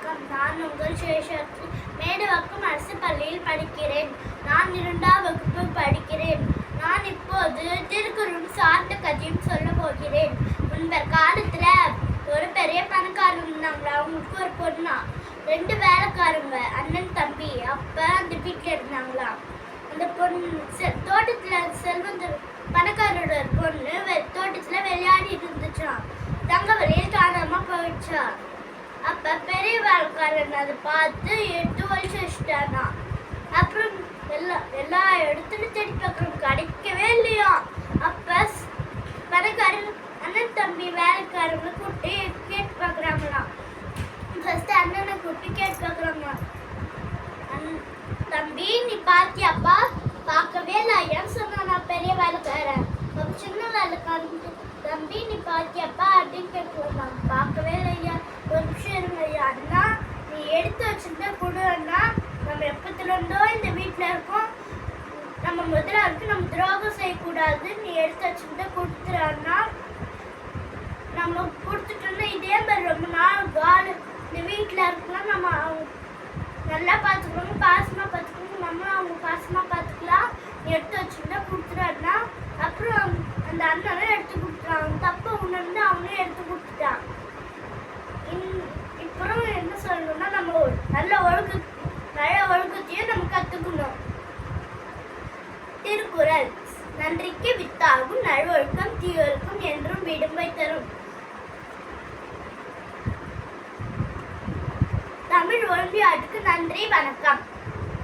வணக்கம். நான் உங்கள் சேஷாத்ரி. மேடவாக்கம் அரசு பள்ளியில் படிக்கிறேன். நான் 2ஆம் வகுப்பு படிக்கிறேன். நான் இப்போது திருக்குறளும் சார்ந்த கதையும் சொல்ல போகிறேன். முன்பர் காலத்துல ஒரு பெரிய பணக்காரங்க இருந்தாங்களா. அவங்களுக்கு ஒரு பொண்ணா 2 வேலைக்காரங்க, அண்ணன் தம்பி. அப்ப அந்த வீட்டுல இருந்தாங்களா. அந்த பொண்ணு தோட்டத்துல செல்வந்தர் பணக்காரோட பொண்ணு தோட்டத்துல விளையாடி இருந்துச்சான். தங்க வழியில் காணாம போயிடுச்சா. அப்ப பெரிய வேலைக்காரன் அதை பார்த்து எடுத்து ஒழிச்சு வச்சுட்டானா. அப்புறம் எல்லா இடத்துலையும் தேடி பார்க்கறோம், கிடைக்கவே இல்லையா. அப்ப பணக்காரன் அண்ணன் தம்பி வேலைக்காரங்களை கூட்டி கேட்டு பார்க்குறாங்களாம். ஃபர்ஸ்ட் அண்ணனை கூட்டி கேட்டு பார்க்குறாங்க, தம்பி நீ பார்த்தியாப்பா? பார்க்கவே இல்லை ஐயான்னு சொன்னானா பெரிய வேலைக்காரன். சின்ன வேலைக்காரன், தம்பி நீ பார்த்தியாப்பா அப்படின்னு கேட்கலாம். பார்க்கவே இல்லையா. ஒரு நிமிஷம் இருங்க ஐயா. அண்ணா நீ எடுத்து வச்சுருந்தா கொடு அண்ணா. நம்ம எப்பத்துல இருந்தோ இந்த வீட்டில் இருக்கோம், நம்ம முதலாருக்கு நம்ம துரோகம் செய்யக்கூடாது. நீ எடுத்து வச்சுருந்தா கொடுத்துரு அண்ணா. நம்ம கொடுத்துட்டோம்னா இதே மாதிரி ரொம்ப நாள் கால் இந்த வீட்டில் இருக்கலாம். நம்ம அவங்க நல்லா பார்த்துக்கணும், பாசமாக பார்த்துக்கணும், நம்மளும் அவங்க பாசமாக பார்த்துக்கலாம். நீ எடுத்து வச்சுருந்தா கொடுத்துரு அண்ணா. அப்புறம் அந்த அண்ணனும் எடுத்து கொடுத்துட்டான். தப்பு உணர்ந்து அவனும் எடுத்து கொடுத்துட்டான். அப்புறம் என்ன சொல்லணும்னா, நம்ம நல்ல ஒழுக்கத்தையும் நம்ம கற்றுக்கணும். திருக்குறள். நன்றிக்கு வித்தாகும் நல்வொழுக்கம் தீயொழுக்கம் என்றும் விடுமை தரும். தமிழ் ஒலிம்பியாட்டுக்கு நன்றி, வணக்கம்.